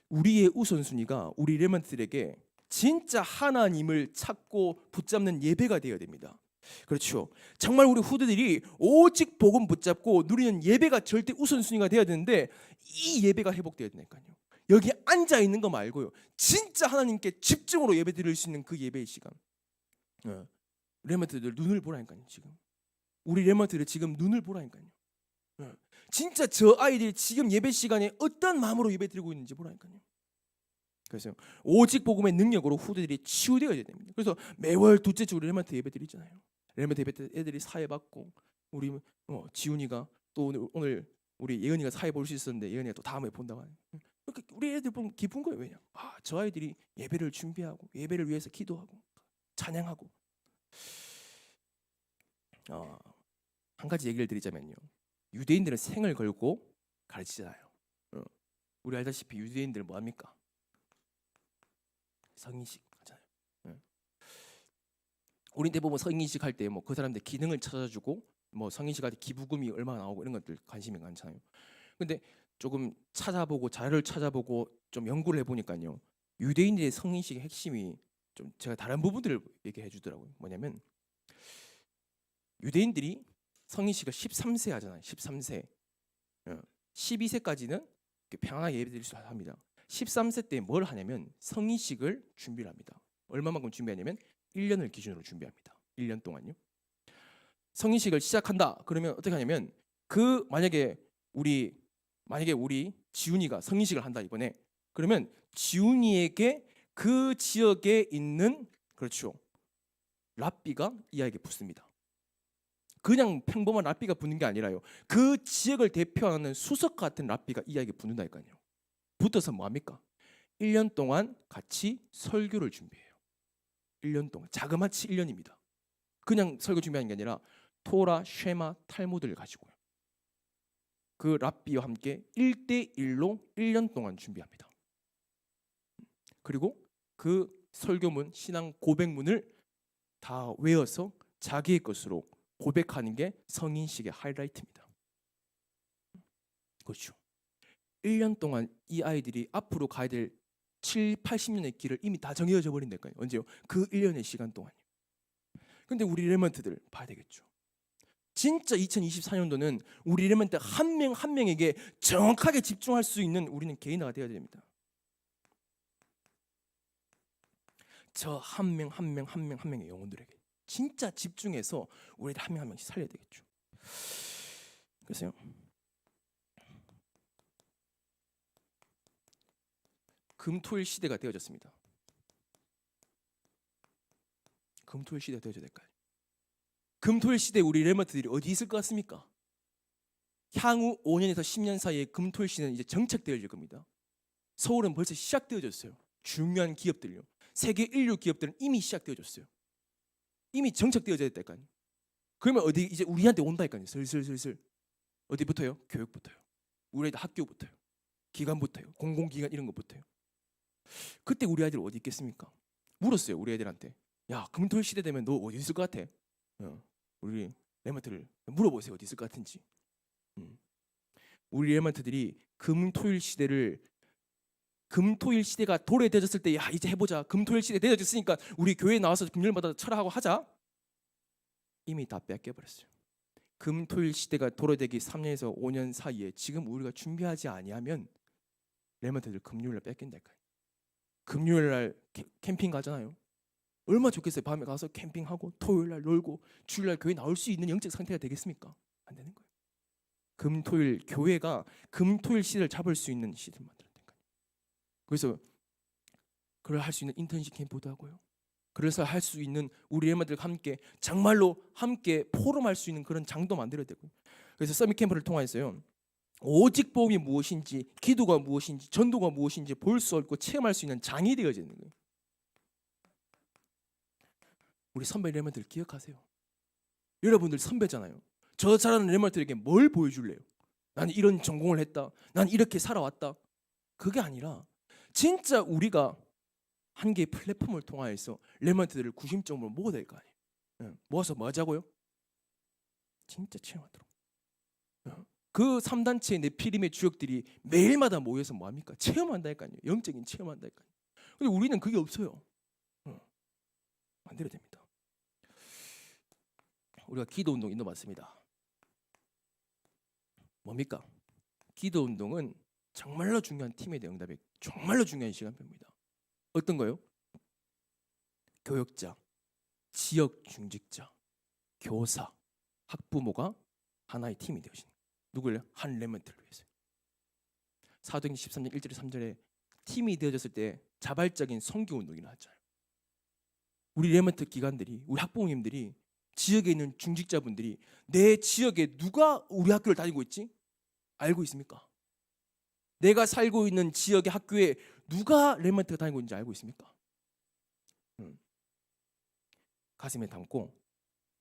우리의 우선순위가 우리 레몬트들에게 진짜 하나님을 찾고 붙잡는 예배가 되어야 됩니다. 그렇죠. 정말 우리 후대들이 오직 복음 붙잡고 누리는 예배가 절대 우선순위가 되어야 되는데 이 예배가 회복되어야 되니까요. 여기 앉아 있는 거 말고요. 진짜 하나님께 집중으로 예배 드릴 수 있는 그 예배의 시간. 레몬트들 눈을 보라니까요. 지금 우리 레몬트들 지금 눈을 보라니까요. 진짜 저 아이들이 지금 예배 시간에 어떤 마음으로 예배 드리고 있는지 보라니까요. 그래서 오직 복음의 능력으로 후대들이 치유되어야 됩니다. 그래서 매월 둘째 주 우리 레몬트 예배 드리잖아요. 레몬트 예배 때 애들이 사회 받고 우리 지훈이가 또 오늘 우리 예은이가 사회 볼 수 있었는데 예은이가 또 다음에 본다고 하는. 그러니까 우리 애들 보면 기쁜 거예요. 왜냐? 저 아이들이 예배를 준비하고 예배를 위해서 기도하고 찬양하고. 한 가지 얘기를 드리자면요. 유대인들은 생을 걸고 가르치잖아요. 우리 알다시피 유대인들은 뭐 합니까? 성인식 하잖아요. 우리 대부분 성인식 할 때 뭐 그 사람들 기능을 찾아주고 뭐 성인식 할 때 기부금이 얼마나 나오고 이런 것들 관심이 많잖아요. 근데 조금 찾아보고 자료를 찾아보고 좀 연구를 해보니까요. 유대인들의 성인식의 핵심이 좀 제가 다른 부분들을 얘기해 주더라고요. 뭐냐면 유대인들이 성인식을 13세 하잖아요. 13세. 12세까지는 평안하게 예배 드릴 수 합니다. 13세 때 뭘 하냐면 성인식을 준비를 합니다. 얼마만큼 준비하냐면 1년을 기준으로 준비합니다. 1년 동안요. 성인식을 시작한다. 그러면 어떻게 하냐면 만약에 우리 지훈이가 성인식을 한다 이번에. 그러면 지훈이에게 그 지역에 있는 그렇죠. 랍비가 이 아이에게 붙습니다. 그냥 평범한 랍비가 붙는 게 아니라요. 그 지역을 대표하는 수석 같은 랍비가 이 아이에게 붙는다니까요. 붙어서 뭐 합니까? 1년 동안 같이 설교를 준비해요. 1년 동안 자그마치 1년입니다. 그냥 설교 준비하는 게 아니라 토라, 쉐마, 탈무드를 가지고요. 그 랍비와 함께 1대1로 1년 동안 준비합니다. 그리고 그 설교문, 신앙 고백문을 다 외워서 자기의 것으로 고백하는 게 성인식의 하이라이트입니다. 그렇죠. 1년 동안 이 아이들이 앞으로 가야 될 7, 80년의 길을 이미 다 정해져 버린다니까요. 언제요? 그 1년의 시간 동안이요. 근데 우리 레몬트들 봐야 되겠죠. 진짜 2024년도는 우리 레몬트 한 명 한 명에게 정확하게 집중할 수 있는 우리는 개인화가 되어야 됩니다. 저 한 명 한 명 한 명 한 명의 영혼들에게 진짜 집중해서 우리들 한 명 한 명씩 살려야 되겠죠. 그래서요. 금토일 시대가 되어졌습니다. 금토일 시대가 되어져야 될까요? 금토일 시대 우리 레몬트들이 어디 있을 것 같습니까? 향후 5년에서 10년 사이에 금토일 시대는 이제 정착되어질 겁니다. 서울은 벌써 시작되어졌어요. 중요한 기업들요. 세계 인류 기업들은 이미 시작되어졌어요. 이미 정착되어져야 될까요? 그러면 어디 이제 우리한테 온다니까요. 슬슬 어디부터요? 교육부터요. 우리 아이들 학교부터요. 기관부터요. 공공기관 이런 것부터요. 그때 우리 아이들 어디 있겠습니까? 물었어요. 우리 애들한테. 야, 금토일 시대 되면 너 어디 있을 것 같아? 우리 레몬트를 물어보세요. 어디 있을 것 같은지. 우리 레몬트들이 금토일 시대가 도래되어졌을 때 야 이제 해보자. 금토일 시대 되어졌으니까 우리 교회에 나와서 금요일마다 철학하고 하자. 이미 다 뺏겨버렸어요. 금토일 시대가 도래되기 3년에서 5년 사이에 지금 우리가 준비하지 아니하면 레몬트들 금요일날 뺏긴다니까요. 금요일날 캠핑 가잖아요. 얼마나 좋겠어요. 밤에 가서 캠핑하고 토요일날 놀고 주일날 교회 나올 수 있는 영적 상태가 되겠습니까? 안 되는 거예요. 금토일 교회가 금토일 시대를 잡을 수 있는 시대를 만들어야 되니까요. 그래서 그걸 할 수 있는 인턴십 캠프도 하고요. 그래서 할 수 있는 우리 렘넌트들과 함께 정말로 함께 포럼할 수 있는 그런 장도 만들어야 되고. 그래서 서밋 캠프를 통해서요. 오직 복음이 무엇인지, 기도가 무엇인지, 전도가 무엇인지 볼 수 없고 체험할 수 있는 장이 되어지는 거예요. 우리 선배 렘넌트들 기억하세요. 여러분들 선배잖아요. 저 잘하는 렘넌트들에게 뭘 보여줄래요? 나는 이런 전공을 했다. 난 이렇게 살아왔다. 그게 아니라 진짜 우리가 한 개의 플랫폼을 통하여서 렘넌트들을 구심점으로 모아야 될 거 아니에요. 모아서 뭐 하자고요? 진짜 체험하도록. 그 3단체의 네피림의 주역들이 매일마다 모여서 뭐 합니까? 체험한다니까요. 영적인 체험한다니까요. 근데 우리는 그게 없어요. 만들어야 됩니다. 우리가 기도 운동 인도받습니다. 뭡니까? 기도 운동은 정말로 중요한 팀에 대한 응답이 정말로 중요한 시간표입니다. 어떤 거요? 교역자, 지역 중직자, 교사, 학부모가 하나의 팀이 되어지는. 누구를요? 한 렘넌트를 위해서. 사도행전 13장 1절에 3절에 팀이 되어졌을 때 자발적인 선교 운동이 나왔잖아요. 우리 렘넌트 기관들이, 우리 학부모님들이, 지역에 있는 중직자분들이 내 지역에 누가 우리 학교를 다니고 있지? 알고 있습니까? 내가 살고 있는 지역의 학교에 누가 렘넌트가 다니고 있는지 알고 있습니까? 가슴에 담고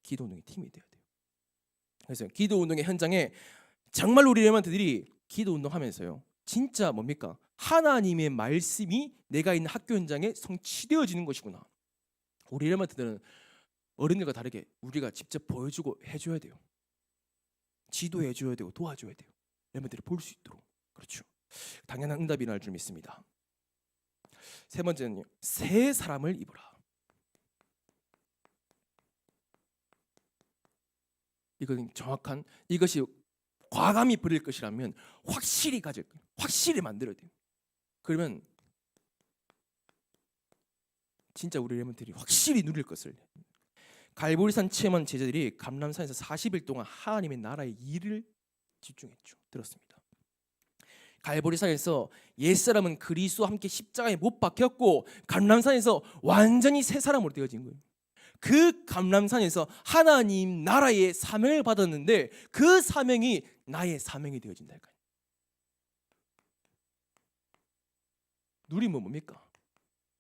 기도 운동의 팀이 되어야 돼요. 그래서 기도 운동의 현장에 정말 우리 렘넌트들이 기도 운동하면서요. 진짜 뭡니까? 하나님의 말씀이 내가 있는 학교 현장에 성취되어지는 것이구나. 우리 렘넌트들은 어른들과 다르게 우리가 직접 보여주고 해줘야 돼요. 지도해줘야 되고 도와줘야 돼요. 렘넌트들이 볼 수 있도록. 그렇죠. 당연한 응답이 날 줄 믿습니다. 세 번째는요. 새 사람을 입으라. 이건 정확한, 이것이 과감히 버릴 것이라면 확실히 가질 거예요. 확실히 만들어야 돼요. 그러면 진짜 우리 렘넌트들이 확실히 누릴 것을. 갈보리산 체험한 제자들이 감람산에서 40일 동안 하나님의 나라의 일을 집중했죠. 들었습니다. 갈보리산에서 옛사람은 그리스도와 함께 십자가에 못 박혔고 감람산에서 완전히 새 사람으로 되어진 거예요. 그 감람산에서 하나님 나라의 사명을 받았는데 그 사명이 나의 사명이 되어진다니까요. 누리면 뭡니까?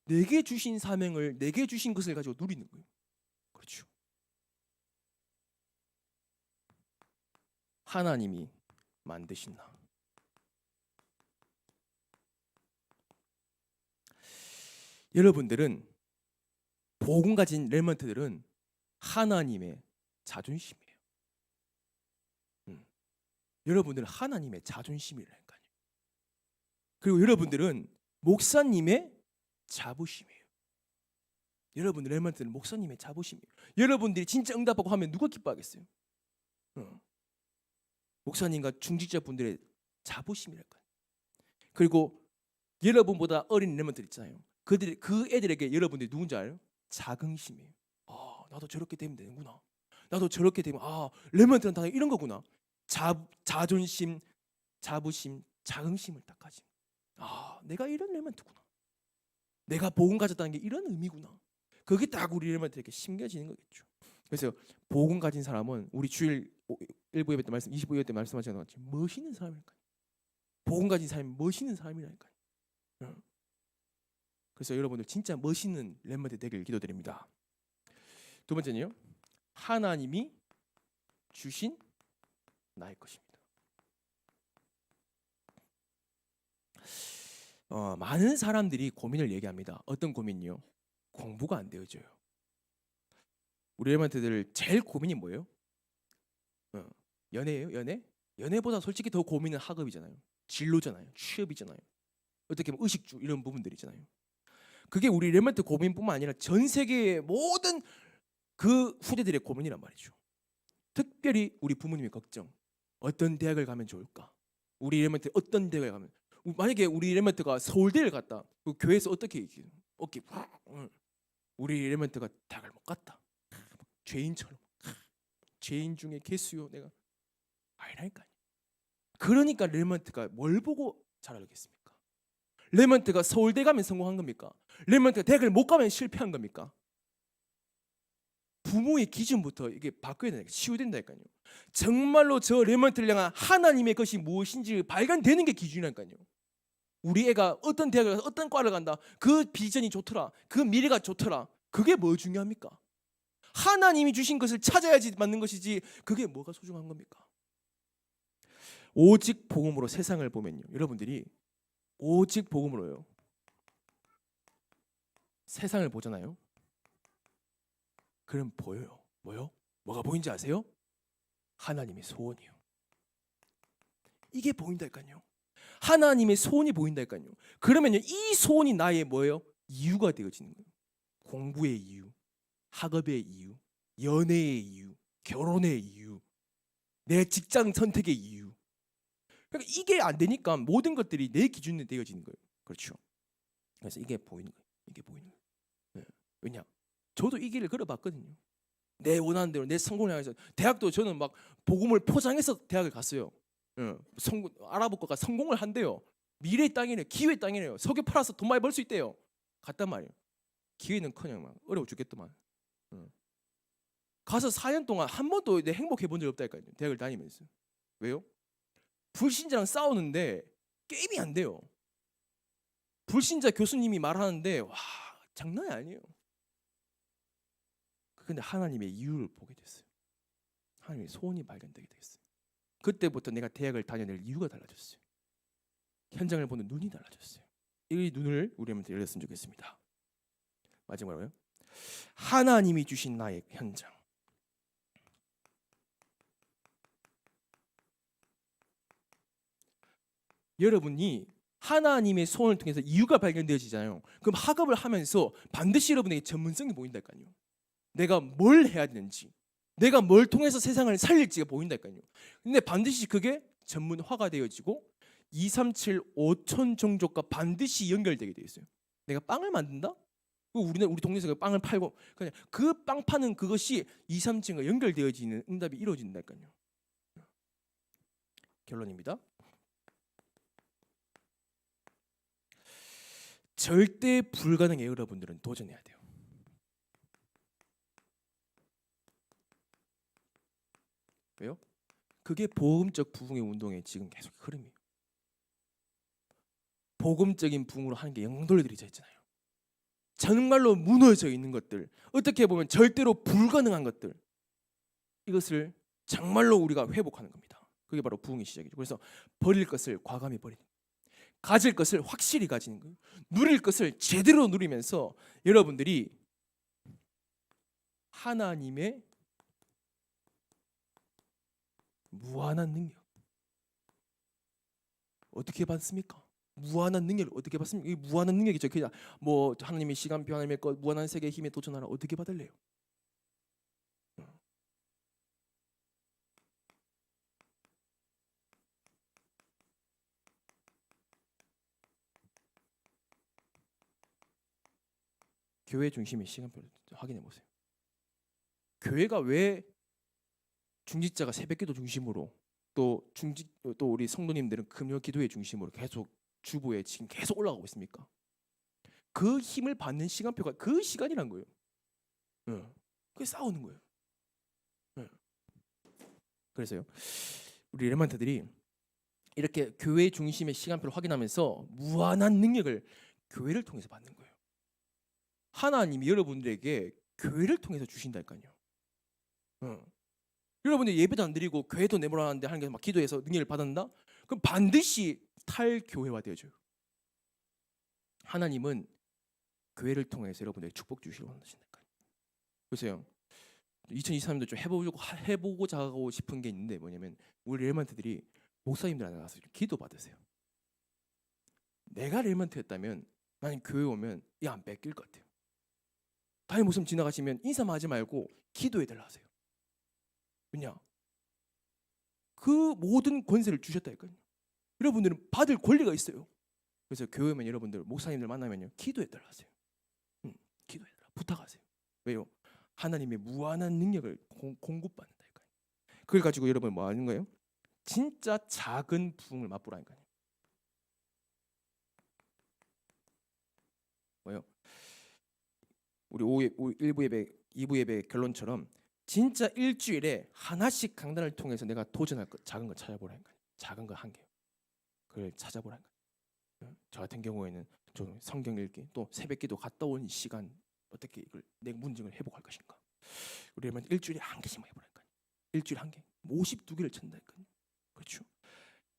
내게 주신 사명을, 내게 주신 것을 가지고 누리는 거예요. 그렇죠. 하나님이 만드신 나. 여러분들은, 복음 가진 렘넌트들은 하나님의 자존심이에요. 여러분들은 하나님의 자존심이라니까요. 그리고 여러분들은 목사님의 자부심이에요. 여러분 렘넌트는 목사님의 자부심이에요. 여러분들이 진짜 응답하고 하면 누가 기뻐하겠어요? 목사님과 중직자분들의 자부심이랄까요. 그리고 여러분보다 어린 렘넌트들 있잖아요. 그 애들에게 여러분들이 누군지 알아요? 자긍심이에요. 나도 저렇게 되면 되는구나. 나도 저렇게 되면 렘넌트는 다 이런 거구나. 자존심, 자부심, 자긍심을 딱 가진. 내가 이런 렘넌트구나. 내가 복음 가졌다는 게 이런 의미구나. 그게 딱 우리 렘넌트에게 심겨지는 거겠죠. 그래서 복음 가진 사람은 우리 주일 1부 예배 때 말씀, 25회 때 말씀하신 것 같이 멋있는 사람이니까요. 복음 가진 사람이 멋있는 사람이라니까요. 그래서 여러분들 진짜 멋있는 렘넌트 되길 기도드립니다. 두 번째는요. 하나님이 주신 나의 것입니다. 많은 사람들이 고민을 얘기합니다. 어떤 고민이요? 공부가 안 되어져요. 우리 렘넌트들 제일 고민이 뭐예요? 연애예요? 연애? 연애보다 솔직히 더 고민은 학업이잖아요. 진로잖아요. 취업이잖아요. 어떻게 보면 의식주 이런 부분들이잖아요. 그게 우리 렘넌트 고민뿐만 아니라 전 세계의 모든 그 후대들의 고민이란 말이죠. 특별히 우리 부모님의 걱정. 어떤 대학을 가면 좋을까? 우리 렘넌트 어떤 대학을 가면, 만약에 우리 렘넌트가 서울대를 갔다. 그 교회에서 어떻게 얘기해요? 우리 렘넌트가 대학을 못 갔다. 죄인처럼. 죄인 중에 개수요. 내가 아니라니까요. 그러니까 렘넌트가 뭘 보고 잘하겠습니까? 렘넌트가 서울대 가면 성공한 겁니까? 렘넌트가 대학을 못 가면 실패한 겁니까? 부모의 기준부터 이게 바꿔야 된다니까. 치유된다니까요. 정말로 저 렘넌트를 향한 하나님의 것이 무엇인지 발견되는 게 기준이라니까요. 우리 애가 어떤 대학을 가서 어떤 과를 간다. 그 비전이 좋더라. 그 미래가 좋더라. 그게 뭐 중요합니까? 하나님이 주신 것을 찾아야지 맞는 것이지 그게 뭐가 소중한 겁니까? 오직 복음으로 세상을 보면요. 여러분들이 오직 복음으로요. 세상을 보잖아요. 그럼 보여요. 뭐요? 뭐가 보이는지 아세요? 하나님의 소원이요. 이게 보인다니까요. 하나님의 소원이 보인다니까요. 그러면요, 이 소원이 나의 뭐예요? 이유가 되어지는 거예요. 공부의 이유, 학업의 이유, 연애의 이유, 결혼의 이유, 내 직장 선택의 이유. 그러니까 이게 안 되니까 모든 것들이 내 기준에 되어지는 거예요. 그렇죠. 그래서 이게 보이는 거예요. 이게 보이는 거예요. 네. 왜냐? 저도 이 길을 걸어봤거든요. 내 원하는 대로 내 성공을 향해서. 대학도 저는 막 복음을 포장해서 대학을 갔어요. 성공, 아랍어가 성공을 한대요. 미래의 땅이래요. 기회의 땅이래요. 석유 팔아서 돈 많이 벌 수 있대요. 갔단 말이에요. 기회는커녕 막 어려워 죽겠더만. 가서 4년 동안 한 번도 내 행복해 본 적 없다니까요. 대학을 다니면서. 왜요? 불신자랑 싸우는데 게임이 안 돼요. 불신자 교수님이 말하는데 와 장난이 아니에요. 근데 하나님의 이유를 보게 됐어요. 하나님의 소원이 발견되게 됐어요. 그때부터 내가 대학을 다녀낼 이유가 달라졌어요. 현장을 보는 눈이 달라졌어요. 이 눈을 우리한테 열렸으면 좋겠습니다. 마지막으로요. 하나님이 주신 나의 현장. 여러분이 하나님의 소원을 통해서 이유가 발견되어지잖아요. 그럼 학업을 하면서 반드시 여러분에게 전문성이 보인다니까요. 내가 뭘 해야 되는지, 내가 뭘 통해서 세상을 살릴지가 보인다니까요. 근데 반드시 그게 전문화가 되어지고 237 5천 종족과 반드시 연결되게 되어 있어요. 내가 빵을 만든다? 우리 동네에서 빵을 팔고 그냥 그 빵 파는 그것이 237과 연결되어지는 응답이 이루어진다니까요. 결론입니다. 절대 불가능해요. 여러분들은 도전해야 돼요. 왜요? 그게 복음적 부흥의 운동의 지금 계속 흐름이에요. 복음적인 부흥으로 하는 게 영돌이 들이져 있잖아요. 정말로 무너져 있는 것들, 어떻게 보면 절대로 불가능한 것들, 이것을 정말로 우리가 회복하는 겁니다. 그게 바로 부흥의 시작이죠. 그래서 버릴 것을 과감히 버리는 거예요. 가질 것을 확실히 가지는 거예요. 누릴 것을 제대로 누리면서 여러분들이 하나님의 무한한 능력 어떻게 받습니까? 무한한 능력을 어떻게 받습니까? 이 무한한 능력이죠. 그냥 뭐 하나님의 시간표, 하나님의 것, 무한한 세계의 힘에 도전하라. 어떻게 받을래요? 교회 중심의 시간표를 확인해 보세요. 교회가 왜 중직자가 새벽기도 중심으로 또 우리 성도님들은 금요 기도회 중심으로 계속 주보에 지금 계속 올라가고 있습니까? 그 힘을 받는 시간표가 그 시간이란 거예요. 그게 싸우는 거예요. 그래서요, 우리 레만트들이 이렇게 교회 중심의 시간표를 확인하면서 무한한 능력을 교회를 통해서 받는 거예요. 하나님이 여러분들에게 교회를 통해서 주신다니까요. 여러분들 예배도 안 드리고 교회도 내보라는데 하나님께서 막 기도해서 능력을 받는다? 그럼 반드시 탈교회화 되어져요. 하나님은 교회를 통해서 여러분들에게 축복 주시려고 하신다니까요. 보세요. 2023년도 좀 해보고자 하고 싶은 게 있는데 뭐냐면 우리 렐만트들이 목사님들한테 가서 기도 받으세요. 내가 렐만트였다면 나는 교회 오면 이 안 뺏길 것 같아요. 담임 목사님 지나가시면 인사만 하지 말고 기도해달라 하세요. 왜냐? 그 모든 권세를 주셨다니까요. 여러분들은 받을 권리가 있어요. 그래서 교회 오면 여러분들 목사님들 만나면요 기도해달라 하세요. 기도해달라 부탁하세요. 왜요? 하나님의 무한한 능력을 공급받는다니까요. 그걸 가지고 여러분 뭐 하는 거예요? 진짜 작은 부흥을 맛보라니까요. 뭐요? 우리 1부 예배, 2부 예배 결론처럼 진짜 일주일에 하나씩 강단을 통해서 내가 도전할 것, 작은 거 찾아보라는 거예요. 작은 거 한 개, 그걸 찾아보라는 거예요. 저 같은 경우에는 좀 성경 읽기, 또 새벽기도 갔다 온 시간 어떻게 이걸 내 문증을 회복할 것인가. 우리는 일주일에 한 개씩만 해보라니까. 일주일에 한 개, 52개를 찬다니까요. 그렇죠.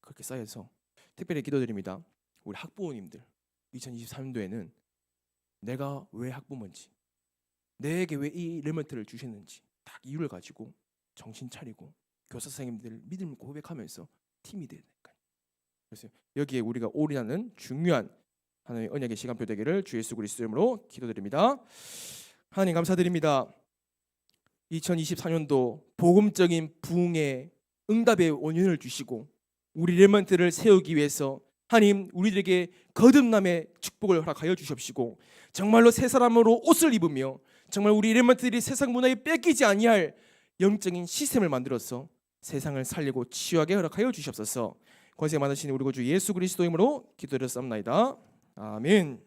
그렇게 쌓여서 특별히 기도드립니다. 우리 학부모님들 2023년도에는 내가 왜 학부모인지, 내게 왜 이 레먼트를 주셨는지 딱 이유를 가지고 정신 차리고 교사 선생님들 믿음을 고백하면서 팀이 돼야 되니까요. 그래서 여기에 우리가 올인하는 중요한 하나님의 언약의 시간표 되기를 주 예수 그리스도 이름으로 기도드립니다. 하나님 감사드립니다. 2024년도 복음적인 부흥의 응답의 원인을 주시고 우리 레먼트를 세우기 위해서 하나님 우리들에게 거듭남의 축복을 허락하여 주십시고 정말로 새 사람으로 옷을 입으며 정말 우리 레먼트들이 세상 문화에 뺏기지 아니할 영적인 시스템을 만들어서 세상을 살리고 치유하게 허락하여 주시옵소서. 권세 많으신 우리 구주 예수 그리스도 이름으로 기도드렸사옵나이다. 아멘.